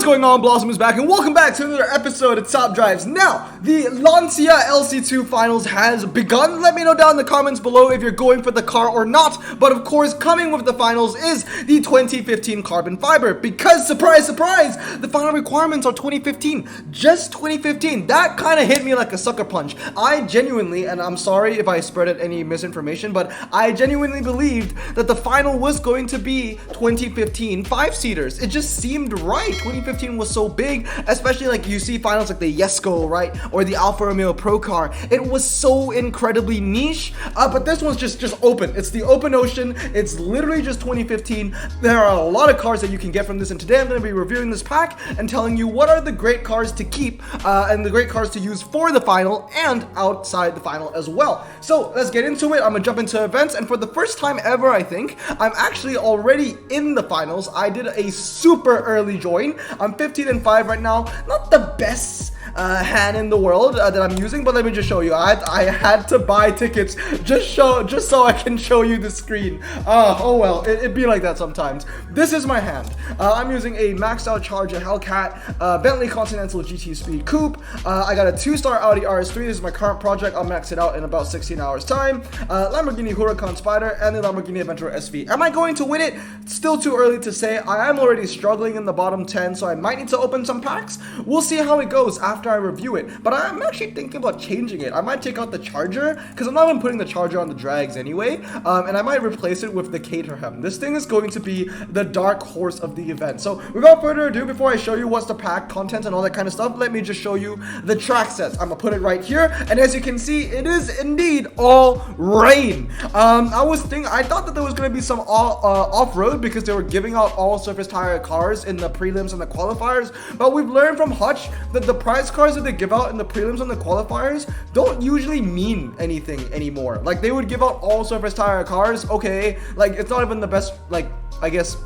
What's going on? Blossom is back, and welcome back to another episode of Top Drives. Now, the Lancia LC2 Finals has begun. Let me know down in the comments below if you're going for the car or not. But of course, coming with the finals is the 2015 carbon fiber. Because, surprise, surprise, the final requirements are 2015. Just 2015. That kind of hit me like a sucker punch. I genuinely, and I'm sorry if I spread any misinformation, but I genuinely believed that the final was going to be 2015 5-seaters. It just seemed right. 2015 was so big, especially like you see finals like the Jesko, right, or the Alfa Romeo Pro car. It was so incredibly niche, but this one's just open. It's the open ocean. It's literally just 2015. There are a lot of cars that you can get from this, and today I'm going to be reviewing this pack and telling you what are the great cars to keep and the great cars to use for the final and outside the final as well. So let's get into it. I'm gonna jump into events, and for the first time ever, I think I'm actually already in the finals. I did a super early join. I'm 15 and 5 right now. Not the best hand in the world that I'm using, but let me just show you. I had to buy tickets just so I can show you the screen. Oh well, it be like that sometimes. This is my hand. I'm using a maxed out Charger Hellcat, Bentley Continental GT Speed Coupe. I got a 2-star Audi RS3. This is my current project. I'll max it out in about 16 hours time. Lamborghini Huracan Spider and the Lamborghini Aventador SV. Am I going to win it? Still too early to say. I am already struggling in the bottom 10, so I might need to open some packs. We'll see how it goes after I review it, but I'm actually thinking about changing it. I might take out the Charger because I'm not even putting the Charger on the drags anyway, and I might replace it with the Caterham. This thing is going to be the dark horse of the event. So without further ado, before I show you what's the pack content and all that kind of stuff, let me just show you the track sets. I'm gonna put it right here, and as you can see, it is indeed all rain. I thought that there was going to be some off-road because they were giving out all surface tire cars in the prelims and the qualifiers, but we've learned from Hutch that the prize cars that they give out in the prelims and the qualifiers don't usually mean anything anymore. Like, they would give out all surface tire cars, okay, like it's not even the best, like, I guess,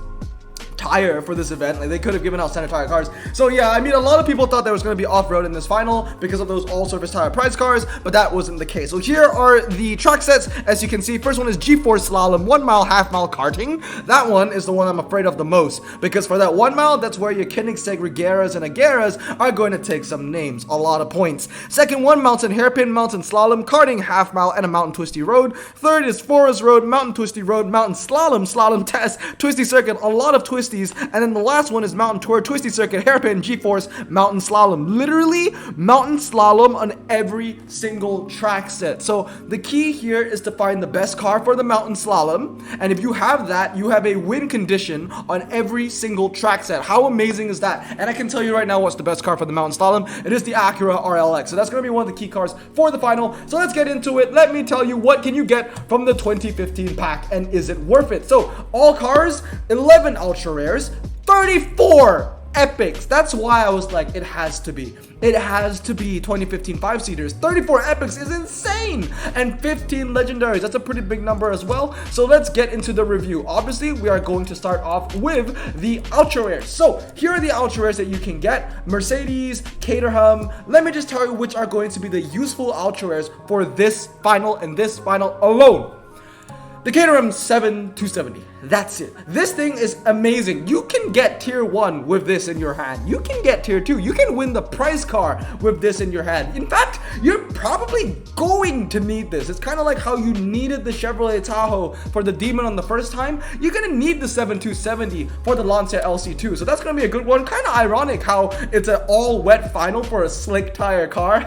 tire for this event. Like, they could have given out standard tire cars. So yeah, I mean, a lot of people thought there was going to be off-road in this final because of those all-surface tire prize cars, but that wasn't the case. So here are the track sets. As you can see, first one is G-Force Slalom 1 mile, half-mile karting. That one is the one I'm afraid of the most, because for that 1 mile, that's where your Koenigsegg Regeras and Agueras are going to take some names, a lot of points. Second one, mountain hairpin, mountain slalom, karting, half-mile, and a mountain twisty road. Third is forest road, mountain twisty road, mountain slalom, slalom test, twisty circuit, a lot of twisties. And then the last one is mountain tour, twisty circuit, hairpin, G-force, mountain slalom. Literally mountain slalom on every single track set. So the key here is to find the best car for the mountain slalom, and if you have that, you have a win condition on every single track set. How amazing is that? And I can tell you right now what's the best car for the mountain slalom. It is the Acura RLX. So that's going to be one of the key cars for the final. So let's get into it. Let me tell you, what can you get from the 2015 pack, and is it worth it? So all cars, 11 ultra rares, 34 epics. That's why I was like, it has to be 2015 5-seaters. 34 epics is insane, and 15 legendaries. That's a pretty big number as well. So let's get into the review. Obviously, we are going to start off with the ultra rares. So here are the ultra rares that you can get: Mercedes, Caterham. Let me just tell you which are going to be the useful ultra rares for this final and this final alone. The Caterham 7270. That's it. This thing is amazing. You can get tier 1 with this in your hand. You can get tier 2. You can win the prize car with this in your hand. In fact, you're probably going to need this. It's kind of like how you needed the Chevrolet Tahoe for the Demon on the first time. You're going to need the 7270 for the Lancia LC2. So that's going to be a good one. Kind of ironic how it's an all-wet final for a slick tire car.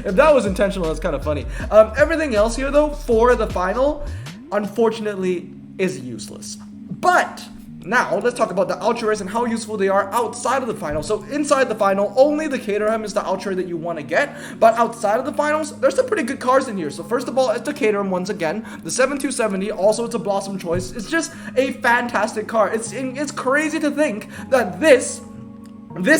If that was intentional, that's kind of funny. Everything else here, though, for the final, unfortunately, is useless. But now let's talk about the ultra rares and how useful they are outside of the final. So inside the final, only the Caterham is the ultra that you want to get, but outside of the finals, there's some pretty good cars in here. So first of all, it's the Caterham once again. The 7270, also it's a Blossom choice. It's just a fantastic car. It's crazy to think that this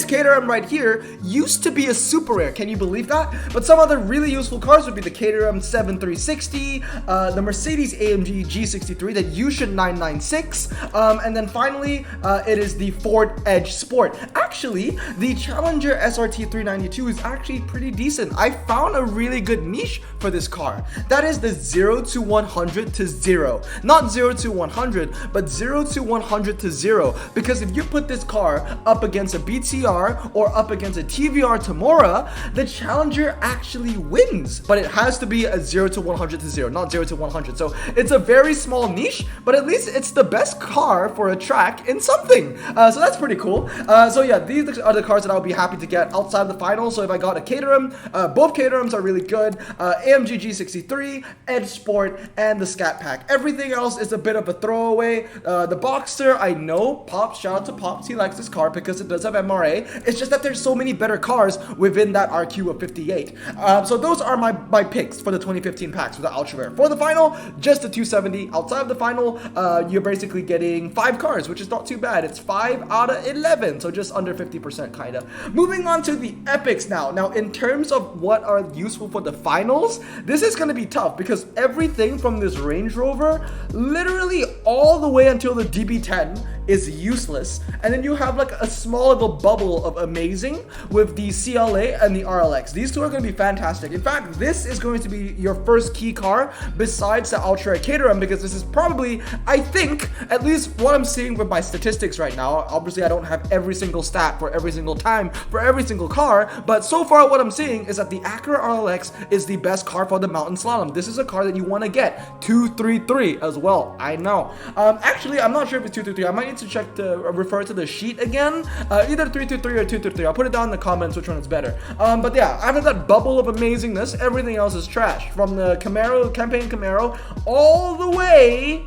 Caterham right here used to be a super rare. Can you believe that? But some other really useful cars would be the Caterham 7360, the Mercedes AMG G63, the Yushin 996, and then finally, it is the Ford Edge Sport. Actually, the Challenger SRT 392 is actually pretty decent. I found a really good niche for this car. That is the 0 to 100 to 0. Not 0 to 100, but 0 to 100 to 0. Because if you put this car up against a BT GTR or up against a TVR Tamora, the challenger actually wins. But it has to be a 0 to 100 to 0, not 0 to 100. So it's a very small niche, but at least it's the best car for a track in something. So that's pretty cool. So yeah, these are the cars that I would be happy to get outside of the final. So if I got a Caterham, both Caterhams are really good. AMG G63, Edge Sport, and the Scat Pack. Everything else is a bit of a throwaway. The Boxster, I know, Pops, shout out to Pops, he likes this car because it does have MRA. It's just that there's so many better cars within that RQ of 58. So those are my picks for the 2015 packs for the Ultra Rare. For the final, just the 270. Outside of the final, you're basically getting 5 cars, which is not too bad. It's 5 out of 11, so just under 50% kind of. Moving on to the epics now. Now, in terms of what are useful for the finals, this is going to be tough because everything from this Range Rover, literally all the way until the DB10 is useless, and then you have like a small little bubble of amazing with the CLA and the RLX. These two are going to be fantastic. In fact, this is going to be your first key car besides the Ultra Caterham, because this is probably, I think, at least what I'm seeing with my statistics right now. Obviously, I don't have every single stat for every single time for every single car, but so far what I'm seeing is that the Acura RLX is the best car for the mountain slalom. This is a car that you want to get 233 as well. I know. Actually, I'm not sure if it's 233. I might need to check to refer to the sheet again. Either 323 or 233. I'll put it down in the comments which one is better. But yeah, after that bubble of amazingness, everything else is trash. From the Camaro, campaign Camaro, all the way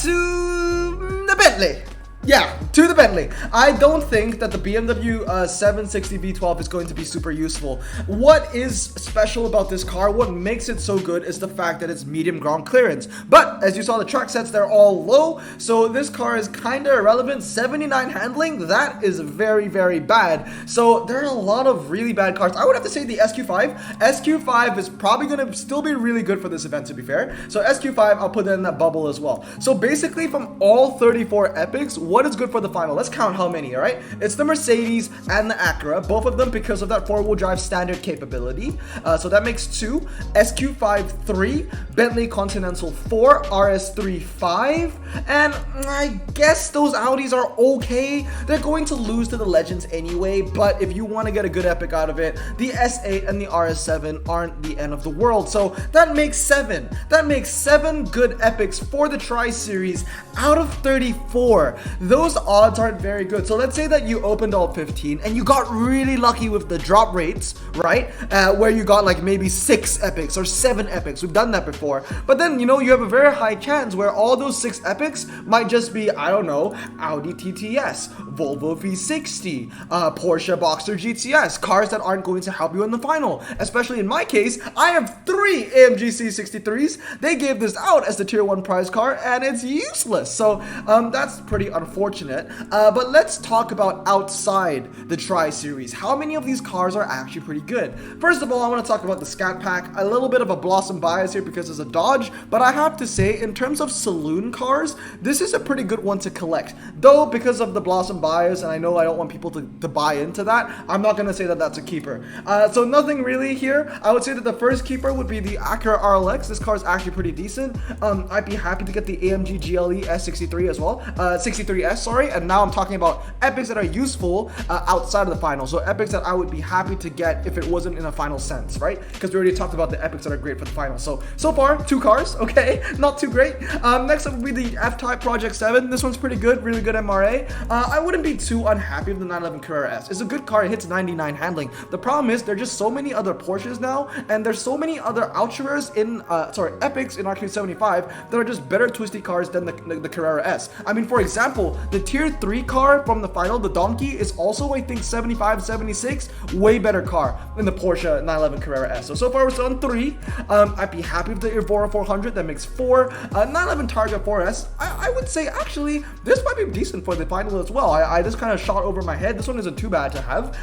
to the Bentley. Yeah, to the Bentley. I don't think that the BMW 760 V12 is going to be super useful. What is special about this car, what makes it so good, is the fact that it's medium ground clearance. But as you saw, the track sets, they're all low, so this car is kind of irrelevant. 79 handling, that is very, very bad. So there are a lot of really bad cars. I would have to say the SQ5. SQ5 is probably going to still be really good for this event, to be fair. So SQ5, I'll put that in that bubble as well. So basically, from all 34 epics, what is good for the final? Let's count how many, all right? It's the Mercedes and the Acura, both of them because of that four-wheel drive standard capability. So that makes 2. SQ5 3, Bentley Continental 4, RS3 5, and I guess those Audis are okay. They're going to lose to the Legends anyway, but if you want to get a good epic out of it, the S8 and the RS7 aren't the end of the world. So that makes 7. That makes 7 good epics for the Tri-Series out of 34. Those odds aren't very good. So let's say that you opened all 15 and you got really lucky with the drop rates, right? Where you got like maybe 6 epics or 7 epics. We've done that before. But then, you know, you have a very high chance where all those 6 epics might just be, I don't know, Audi TTS, Volvo V60, Porsche Boxster GTS, cars that aren't going to help you in the final. Especially in my case, I have 3 AMG C63s. They gave this out as the tier 1 prize car and it's useless. So that's pretty unfortunate. But let's talk about outside the Tri-Series. How many of these cars are actually pretty good? First of all, I want to talk about the Scat Pack. A little bit of a Blossom bias here because it's a Dodge, but I have to say, in terms of saloon cars, this is a pretty good one to collect. Though, because of the Blossom bias, and I know I don't want people to buy into that, I'm not going to say that that's a keeper. So nothing really here. I would say that the first keeper would be the Acura RLX. This car is actually pretty decent. I'd be happy to get the AMG GLE S63 as well. 63S, sorry. And now I'm talking about epics that are useful outside of the final. So epics that I would be happy to get if it wasn't in a final sense, right? Because we already talked about the epics that are great for the final. So far, 2 cars, okay? Not too great. Next up would be the F-Type Project 7. This one's pretty good, really good MRA. I wouldn't be too unhappy with the 911 Carrera S. It's a good car, it hits 99 handling. The problem is, there's just so many other Porsches now, and there's so many other Ultras in, epics in RQ75 that are just better twisty cars than the Carrera S. I mean, for example, the tier 3 car from the final, the Donkey, is also, I think, 75, 76, way better car than the Porsche 911 Carrera S. So far, we're on 3. I'd be happy with the Evora 400, that makes 4. 911 Targa 4S, I would say, actually, this might be decent for the final as well. I just kind of shot over my head. This one isn't too bad to have.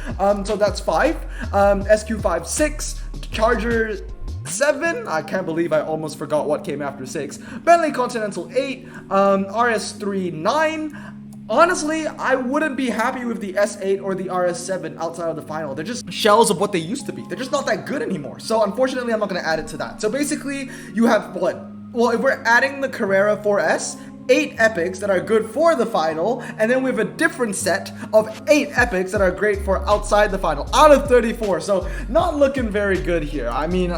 So that's 5. SQ5 6, Charger 7, I can't believe I almost forgot what came after 6. Bentley Continental 8, RS3 9. Honestly, I wouldn't be happy with the S8 or the RS7 outside of the final. They're just shells of what they used to be. They're just not that good anymore. So unfortunately, I'm not going to add it to that. So basically, you have what? Well, if we're adding the Carrera 4S 8 epics that are good for the final, and then we have a different set of 8 epics that are great for outside the final out of 34. So not looking very good here. I mean,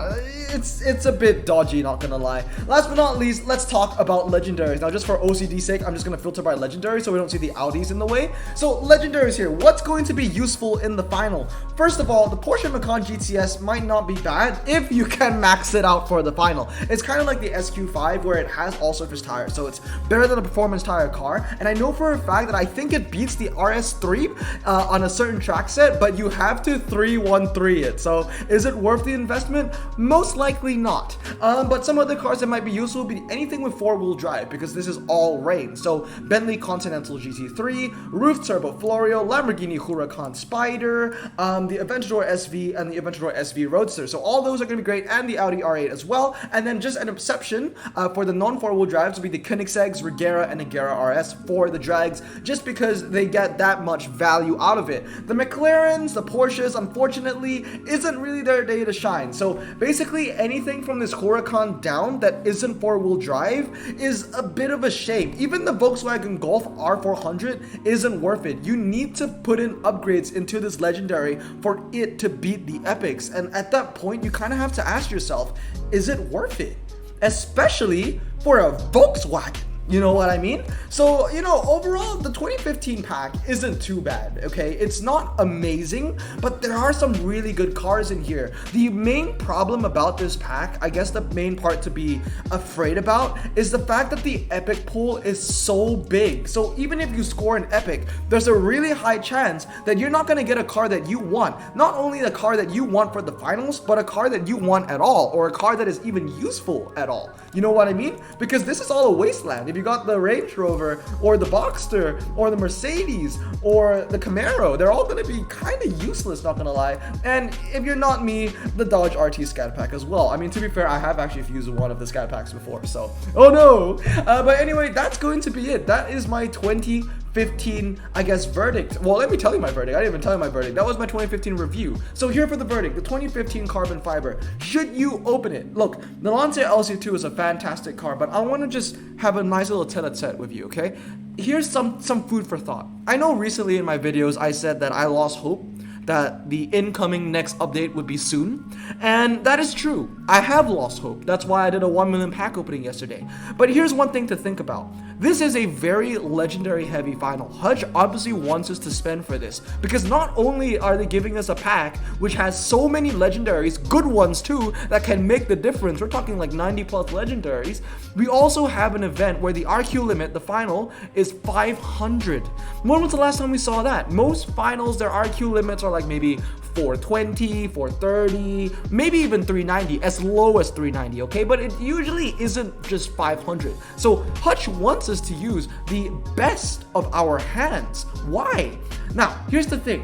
it's a bit dodgy, not gonna lie. Last but not least, let's talk about legendaries. Now, just for OCD's sake, I'm just gonna filter by legendary so we don't see the Audis in the way. So legendaries here, what's going to be useful in the final? First of all, the Porsche Macan GTS might not be bad if you can max it out for the final. It's kind of like the SQ5 where it has all surface tires, so it's better than a performance tire car. And I know for a fact that I think it beats the RS3 on a certain track set, but you have to 313 it. So is it worth the investment? Most likely not. But some other cars that might be useful would be anything with 4-wheel drive, because this is all rain. So Bentley Continental GT3, Roof Turbo Florio, Lamborghini Huracan Spider, the Aventador SV, and the Aventador SV Roadster. So all those are going to be great, and the Audi R8 as well. And then just an exception for the non-4-wheel drives would be the Koenigsegg's Regera and Agera RS for the drags, just because they get that much value out of it. The McLarens, the Porsches, unfortunately, isn't really their day to shine. So basically anything from this Huracan down that isn't 4-wheel drive is a bit of a shame. Even the Volkswagen Golf R400 isn't worth it. You need to put in upgrades into this legendary for it to beat the epics, and at that point you kind of have to ask yourself, is it worth it? Especially for a Volkswagen. You know what I mean? So, you know, overall, the 2015 pack isn't too bad, okay? It's not amazing, but there are some really good cars in here. The main problem about this pack, I guess the main part to be afraid about, is the fact that the epic pool is so big. So even if you score an epic, there's a really high chance that you're not gonna get a car that you want. Not only the car that you want for the finals, but a car that you want at all, or a car that is even useful at all. You know what I mean? Because this is all a wasteland. If you got the Range Rover or the Boxster or the Mercedes or the Camaro, they're all going to be kind of useless, not going to lie. And if you're not me, the Dodge RT Scat Pack as well. I mean, to be fair, I have actually used one of the Scat Packs before, so oh no. But anyway, that's going to be it. That is my 2015, I guess, verdict. Well, let me tell you my verdict. I didn't even tell you my verdict. That was my 2015 review. So here for the verdict, the 2015 carbon fiber. Should you open it? Look, the Lancia LC2 is a fantastic car, but I want to just have a nice little tete-a-tete with you, okay? Here's some food for thought. I know recently in my videos I said that I lost hope that the incoming next update would be soon, and that is true. I have lost hope. That's why I did a 1 million pack opening yesterday. But here's one thing to think about. This is a very legendary heavy final. Hutch obviously wants us to spend for this, because not only are they giving us a pack which has so many legendaries, good ones too, that can make the difference. We're talking like 90 plus legendaries. We also have an event where the RQ limit, the final, is 500. When was the last time we saw that? Most finals, their RQ limits are like maybe 420, 430, maybe even 390, as low as 390, okay? But it usually isn't just 500. So Hutch wants us to use the best of our hands. Why? Now, here's the thing.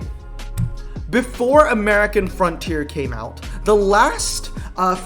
Before American Frontier came out, the last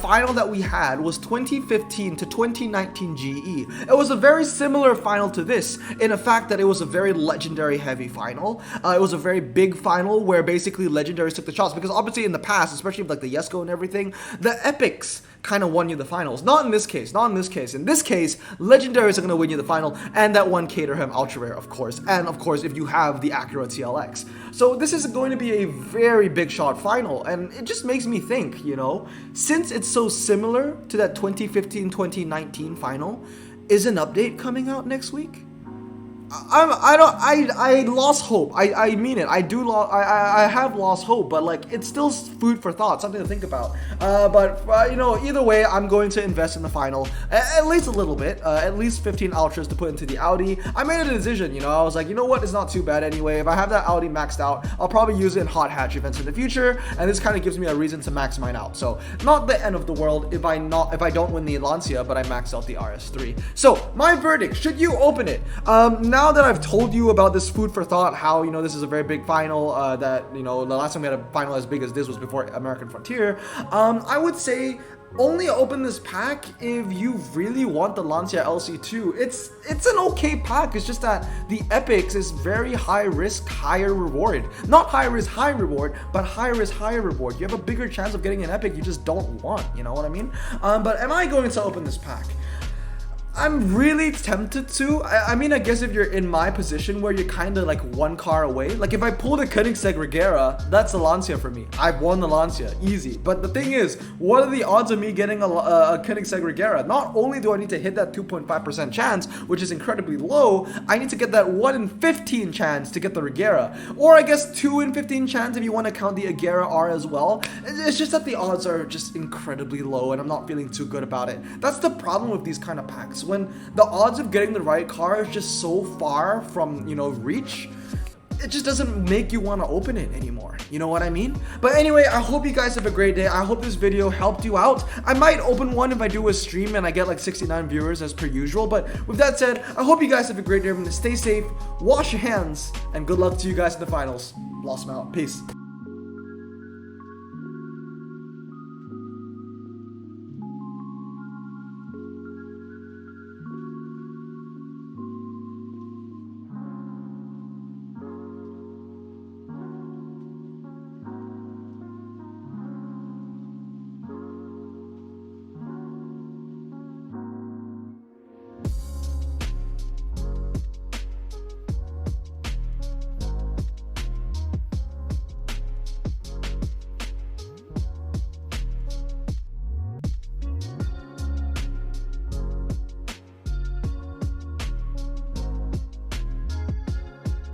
final that we had was 2015 to 2019 GE. It was a very similar final to this, in the fact that it was a very legendary heavy final. It was a very big final where basically legendaries took the shots, because obviously in the past, especially with like the Yesco and everything, the epics kind of won you the finals. Not in this case, not in this case. In this case, legendaries are going to win you the final, and that one Caterham Ultra Rare, of course. And of course, if you have the Acura TLX. So this is going to be a very big shot final, and it just makes me think, you know, since it's so similar to that 2015-2019 final, is an update coming out next week? I lost hope. I mean it. I have lost hope, but like, it's still food for thought, something to think about. You know, either way, I'm going to invest in the final, at least a little bit, at least 15 Ultras to put into the Audi. I made a decision, you know, I was like, you know what, it's not too bad anyway. If I have that Audi maxed out, I'll probably use it in hot hatch events in the future, and this kind of gives me a reason to max mine out. So not the end of the world if I don't win the Lancia, but I max out the RS3. So my verdict, should you open it? Now that I've told you about this food for thought, how, you know, this is a very big final, that, you know, the last time we had a final as big as this was before American Frontier, I would say only open this pack if you really want the Lancia LC2. It's an okay pack. It's just that the epics is very high risk, higher reward. Not high risk, high reward, but high risk, higher reward. You have a bigger chance of getting an epic you just don't want. You know what I mean? But am I going to open this pack? I'm really tempted to. I mean, I guess if you're in my position where you're kind of like one car away, like if I pull the Koenigsegg Regera, that's the Lancia for me. I've won the Lancia, easy. But the thing is, what are the odds of me getting a Koenigsegg Regera? Not only do I need to hit that 2.5% chance, which is incredibly low, I need to get that 1 in 15 chance to get the Regera. Or I guess 2 in 15 chance if you want to count the Agera R as well. It's just that the odds are just incredibly low and I'm not feeling too good about it. That's the problem with these kind of packs. When the odds of getting the right car is just so far from, reach, it just doesn't make you want to open it anymore. You know what I mean? But anyway, I hope you guys have a great day. I hope this video helped you out. I might open one if I do a stream and I get like 69 viewers as per usual. But with that said, I hope you guys have a great day. I'm going to stay safe, wash your hands, and good luck to you guys in the finals. Lost them out. Peace.